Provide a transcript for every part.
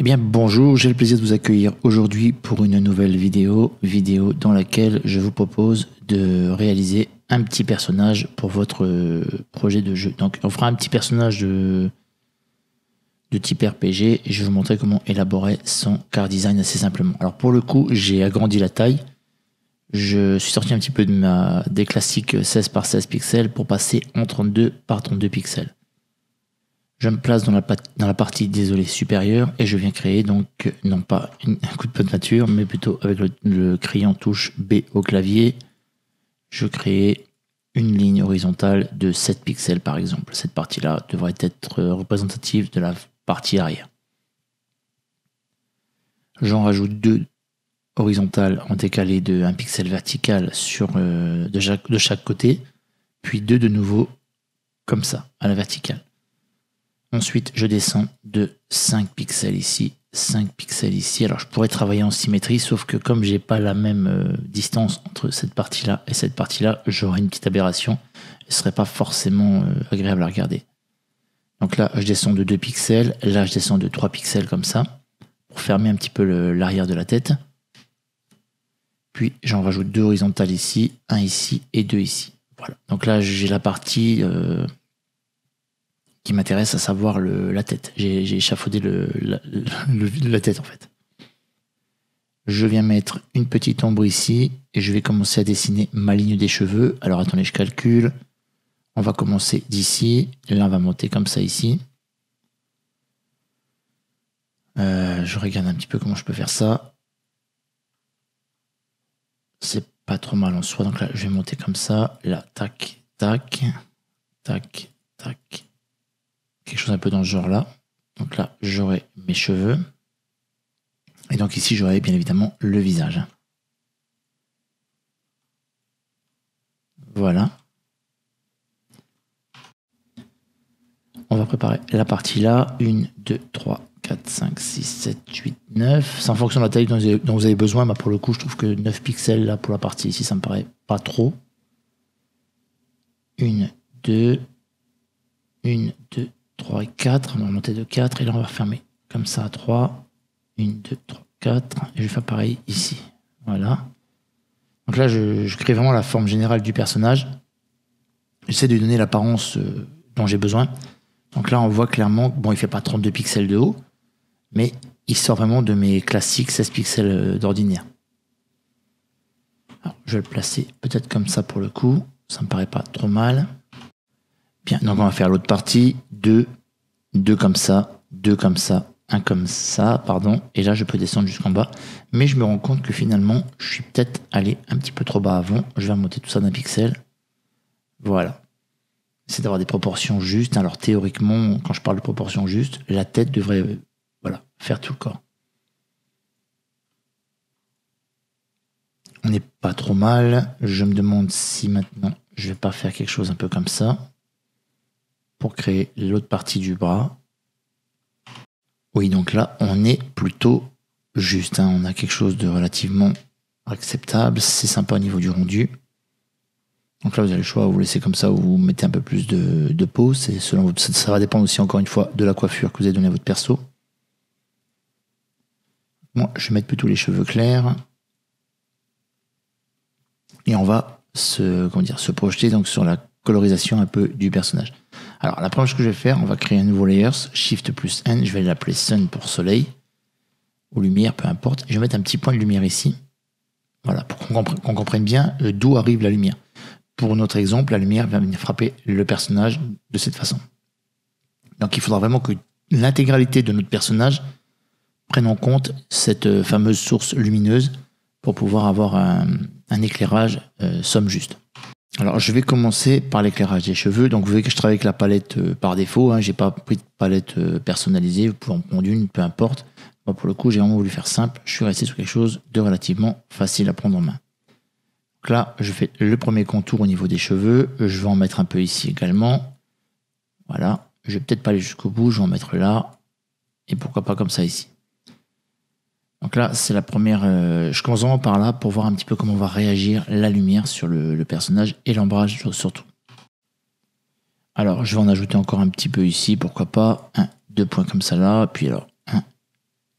Eh bien bonjour, j'ai le plaisir de vous accueillir aujourd'hui pour une nouvelle vidéo dans laquelle je vous propose de réaliser un petit personnage pour votre projet de jeu. Donc on fera un petit personnage de type RPG et je vais vous montrer comment élaborer son car design assez simplement. Alors pour le coup, j'ai agrandi la taille. Je suis sorti un petit peu des classiques 16 par 16 pixels pour passer en 32 par 32 pixels. Je me place dans la partie désolé supérieure et je viens créer donc non pas un coup de peinture mais plutôt avec le crayon touche B au clavier. Je crée une ligne horizontale de 7 pixels par exemple. Cette partie-là devrait être représentative de la partie arrière. J'en rajoute 2 horizontales en décalé de 1 pixel vertical de chaque côté, puis 2 de nouveau comme ça à la verticale. Ensuite, je descends de 5 pixels ici, 5 pixels ici. Alors, je pourrais travailler en symétrie, sauf que comme j'ai pas la même distance entre cette partie-là et cette partie-là, j'aurai une petite aberration. Ce serait pas forcément agréable à regarder. Donc là, je descends de 2 pixels. Là, je descends de 3 pixels comme ça, pour fermer un petit peu l'arrière de la tête. Puis, j'en rajoute 2 horizontales ici, 1 ici et 2 ici. Voilà. Donc là, j'ai la partie qui m'intéresse, à savoir la tête. J'ai échafaudé la tête en fait. Je viens mettre une petite ombre ici et je vais commencer à dessiner ma ligne des cheveux. Alors attendez, je calcule. On va commencer d'ici. Là, on va monter comme ça ici. Je regarde un petit peu comment je peux faire ça. C'est pas trop mal en soi. Donc là, je vais monter comme ça. Là, tac, tac, tac, tac. Quelque chose un peu dans ce genre là. Donc là, j'aurai mes cheveux. Et donc ici, j'aurai bien évidemment le visage. Voilà. On va préparer la partie là. 1, 2, 3, 4, 5, 6, 7, 8, 9. C'est en fonction de la taille dont vous avez besoin. Bah pour le coup, je trouve que 9 pixels là pour la partie ici, ça me paraît pas trop. 1, 2, 1, 2, 3 et 4. On va remonter de 4 et là on va refermer comme ça à 3. 1, 2, 3, 4. Et je vais faire pareil ici. Voilà. Donc là, je crée vraiment la forme générale du personnage. J'essaie de lui donner l'apparence dont j'ai besoin. Donc là, on voit clairement, bon, il fait pas 32 pixels de haut, mais il sort vraiment de mes classiques 16 pixels d'ordinaire. Alors, je vais le placer peut-être comme ça pour le coup. Ça me paraît pas trop mal. Bien, donc on va faire l'autre partie. 2 comme ça, 2 comme ça, 1 comme ça, pardon. Et là, je peux descendre jusqu'en bas. Mais je me rends compte que finalement, je suis peut-être allé un petit peu trop bas avant. Je vais remonter tout ça d'un pixel. Voilà. C'est d'avoir des proportions justes. Alors théoriquement, quand je parle de proportions justes, la tête devrait voilà, faire tout le corps. On n'est pas trop mal. Je me demande si maintenant, je vais pas faire quelque chose un peu comme ça pour créer l'autre partie du bras. Oui, donc là, on est plutôt juste. Hein. On a quelque chose de relativement acceptable. C'est sympa au niveau du rendu. Donc là, vous avez le choix, vous laissez comme ça ou vous mettez un peu plus de peau. C'est selon vous. Ça va dépendre aussi, encore une fois, de la coiffure que vous avez donnée à votre perso. Moi, je vais mettre plutôt les cheveux clairs. Et on va se projeter donc sur la colorisation un peu du personnage. Alors, la première chose que je vais faire, on va créer un nouveau layers, Shift plus N, je vais l'appeler Sun pour soleil, ou lumière, peu importe. Je vais mettre un petit point de lumière ici, voilà, pour qu'on comprenne bien d'où arrive la lumière. Pour notre exemple, la lumière va venir frapper le personnage de cette façon. Donc, il faudra vraiment que l'intégralité de notre personnage prenne en compte cette fameuse source lumineuse pour pouvoir avoir un éclairage somme juste. Alors, je vais commencer par l'éclairage des cheveux. Donc, vous voyez que je travaille avec la palette par défaut. Hein. Je n'ai pas pris de palette personnalisée. Vous pouvez en prendre une, peu importe. Moi, pour le coup, j'ai vraiment voulu faire simple. Je suis resté sur quelque chose de relativement facile à prendre en main. Donc là, je fais le premier contour au niveau des cheveux. Je vais en mettre un peu ici également. Voilà. Je vais peut-être pas aller jusqu'au bout. Je vais en mettre là. Et pourquoi pas comme ça ici. Donc là, c'est la première... je commence vraiment par là pour voir un petit peu comment va réagir la lumière sur le personnage et l'ombrage surtout. Alors, je vais en ajouter encore un petit peu ici, pourquoi pas. 1, 2 points comme ça là, puis alors 1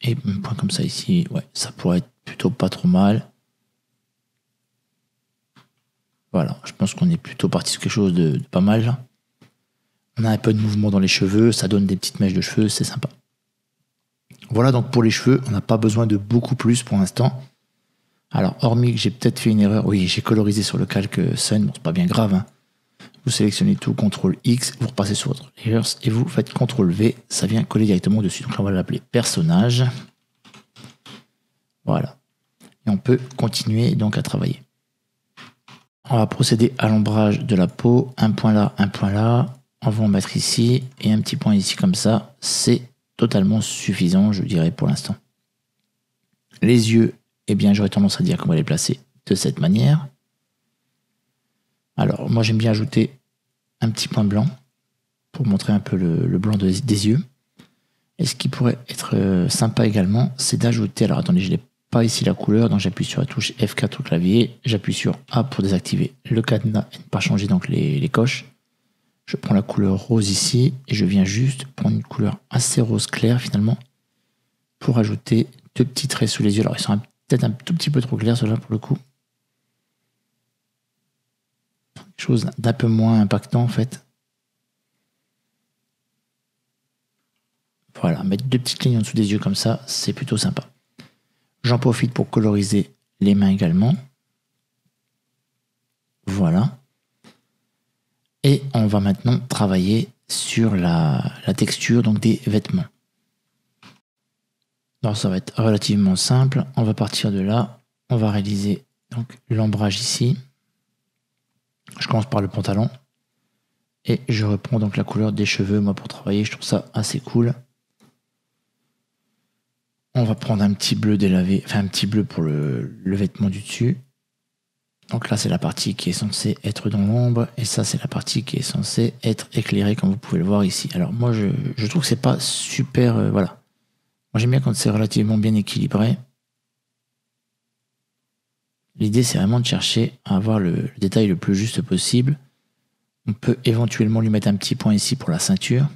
Et un point comme ça ici, ouais, ça pourrait être plutôt pas trop mal. Voilà, je pense qu'on est plutôt parti sur quelque chose de pas mal là. On a un peu de mouvement dans les cheveux, ça donne des petites mèches de cheveux, c'est sympa. Voilà donc pour les cheveux, on n'a pas besoin de beaucoup plus pour l'instant. Alors hormis que j'ai peut-être fait une erreur, oui j'ai colorisé sur le calque Sun, bon c'est pas bien grave. Hein. Vous sélectionnez tout, CTRL X, vous repassez sur votre layers et vous faites CTRL V, ça vient coller directement dessus. Donc là on va l'appeler personnage. Voilà. Et on peut continuer donc à travailler. On va procéder à l'ombrage de la peau, un point là, un point là. On va en mettre ici et un petit point ici comme ça. C'est totalement suffisant, je dirais, pour l'instant. Les yeux, eh bien, j'aurais tendance à dire qu'on va les placer de cette manière. Alors, moi, j'aime bien ajouter un petit point blanc pour montrer un peu le blanc des yeux. Et ce qui pourrait être sympa également, c'est d'ajouter... Alors, attendez, je n'ai pas ici la couleur, donc j'appuie sur la touche F4 au clavier. J'appuie sur A pour désactiver le cadenas et ne pas changer donc les coches. Je prends la couleur rose ici et je viens juste prendre une couleur assez rose clair finalement pour ajouter deux petits traits sous les yeux. Alors ils sont peut-être un tout petit peu trop clairs ceux-là pour le coup. Quelque chose d'un peu moins impactant en fait. Voilà, mettre deux petites lignes en dessous des yeux comme ça, c'est plutôt sympa. J'en profite pour coloriser les mains également. Voilà. Et on va maintenant travailler sur la texture donc des vêtements. Alors ça va être relativement simple. On va partir de là. On va réaliser donc l'ombrage ici. Je commence par le pantalon. Et je reprends donc la couleur des cheveux. Moi pour travailler, je trouve ça assez cool. On va prendre un petit bleu délavé, enfin un petit bleu pour le vêtement du dessus. Donc là, c'est la partie qui est censée être dans l'ombre, et ça, c'est la partie qui est censée être éclairée, comme vous pouvez le voir ici. Alors moi, je trouve que c'est pas super... voilà. Moi, j'aime bien quand c'est relativement bien équilibré. L'idée, c'est vraiment de chercher à avoir le détail le plus juste possible. On peut éventuellement lui mettre un petit point ici pour la ceinture.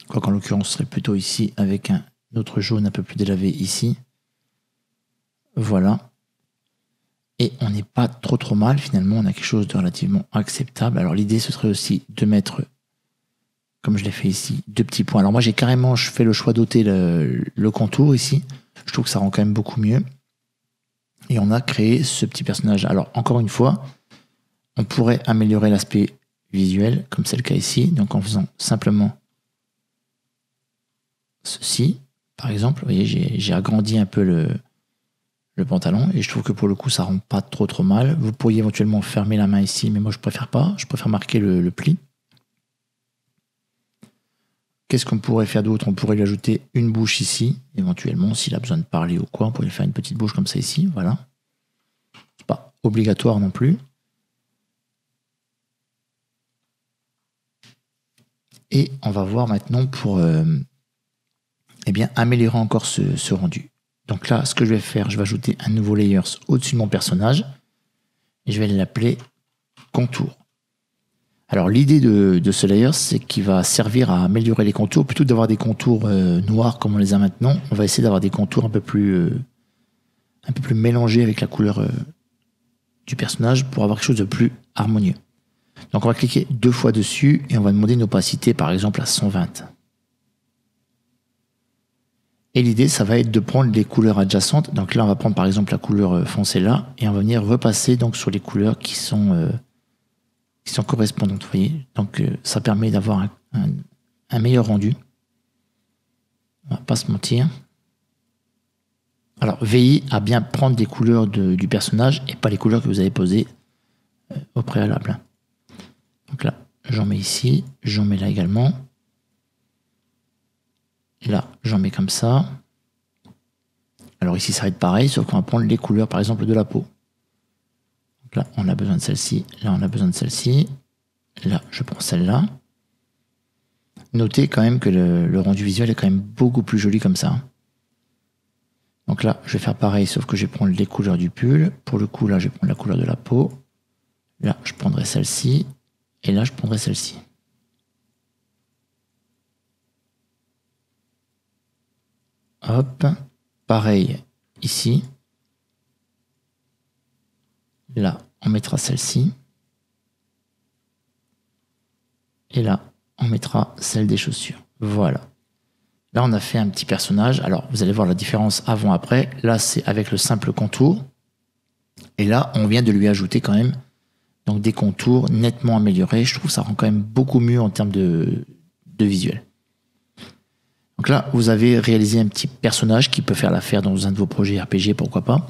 Quoiqu'en l'occurrence, ce serait plutôt ici, avec un autre jaune un peu plus délavé ici. Voilà. Et on n'est pas trop mal, finalement, on a quelque chose de relativement acceptable. Alors l'idée, ce serait aussi de mettre, comme je l'ai fait ici, deux petits points. Alors moi, je fais le choix d'ôter le contour ici. Je trouve que ça rend quand même beaucoup mieux. Et on a créé ce petit personnage. Alors encore une fois, on pourrait améliorer l'aspect visuel, comme c'est le cas ici, donc en faisant simplement ceci, par exemple. Vous voyez, j'ai agrandi un peu le pantalon et je trouve que pour le coup ça rend pas trop mal. Vous pourriez éventuellement fermer la main ici, mais moi je préfère pas, je préfère marquer le pli. Qu'est-ce qu'on pourrait faire d'autre? On pourrait lui ajouter une bouche ici, éventuellement s'il a besoin de parler ou quoi, on pourrait lui faire une petite bouche comme ça ici, voilà. C'est pas obligatoire non plus. Et on va voir maintenant pour eh bien, améliorer encore ce rendu. Donc là, ce que je vais faire, je vais ajouter un nouveau layers au-dessus de mon personnage. Et je vais l'appeler contour. Alors l'idée de ce layer, c'est qu'il va servir à améliorer les contours. Plutôt que d'avoir des contours noirs comme on les a maintenant, on va essayer d'avoir des contours un peu plus mélangés avec la couleur du personnage pour avoir quelque chose de plus harmonieux. Donc on va cliquer deux fois dessus et on va demander une opacité par exemple à 120. Et l'idée, ça va être de prendre les couleurs adjacentes. Donc là, on va prendre par exemple la couleur foncée là et on va venir repasser donc sur les couleurs qui sont correspondantes. Vous voyez, donc ça permet d'avoir un meilleur rendu. On va pas se mentir. Alors veillez à bien prendre des couleurs du personnage et pas les couleurs que vous avez posées au préalable. Donc là, j'en mets ici, j'en mets là également. Là, j'en mets comme ça. Alors ici, ça va être pareil, sauf qu'on va prendre les couleurs, par exemple, de la peau. Donc là, on a besoin de celle-ci. Là, on a besoin de celle-ci. Là, je prends celle-là. Notez quand même que le rendu visuel est quand même beaucoup plus joli comme ça. Donc là, je vais faire pareil, sauf que je vais prendre les couleurs du pull. Pour le coup, là, je vais prendre la couleur de la peau. Là, je prendrai celle-ci. Et là, je prendrai celle-ci. Hop. Pareil ici. Là, on mettra celle-ci. Et là, on mettra celle des chaussures. Voilà. Là, on a fait un petit personnage. Alors, vous allez voir la différence avant-après. Là, c'est avec le simple contour. Et là, on vient de lui ajouter quand même donc des contours nettement améliorés. Je trouve que ça rend quand même beaucoup mieux en termes de visuel. Donc là, vous avez réalisé un petit personnage qui peut faire l'affaire dans un de vos projets RPG, pourquoi pas.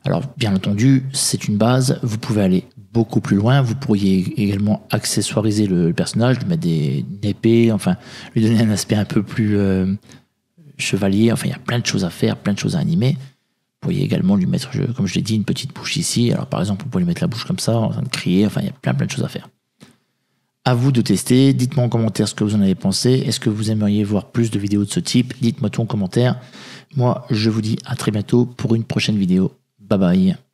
Alors, bien entendu, c'est une base. Vous pouvez aller beaucoup plus loin. Vous pourriez également accessoiriser le personnage, lui mettre une épée, enfin, lui donner un aspect un peu plus chevalier. Enfin, il y a plein de choses à faire, plein de choses à animer. Vous pourriez également lui mettre, comme je l'ai dit, une petite bouche ici. Alors, par exemple, vous pouvez lui mettre la bouche comme ça, en train de crier. Enfin, il y a plein de choses à faire. À vous de tester. Dites-moi en commentaire ce que vous en avez pensé. Est-ce que vous aimeriez voir plus de vidéos de ce type? Dites-moi tout en commentaire. Moi, je vous dis à très bientôt pour une prochaine vidéo. Bye bye.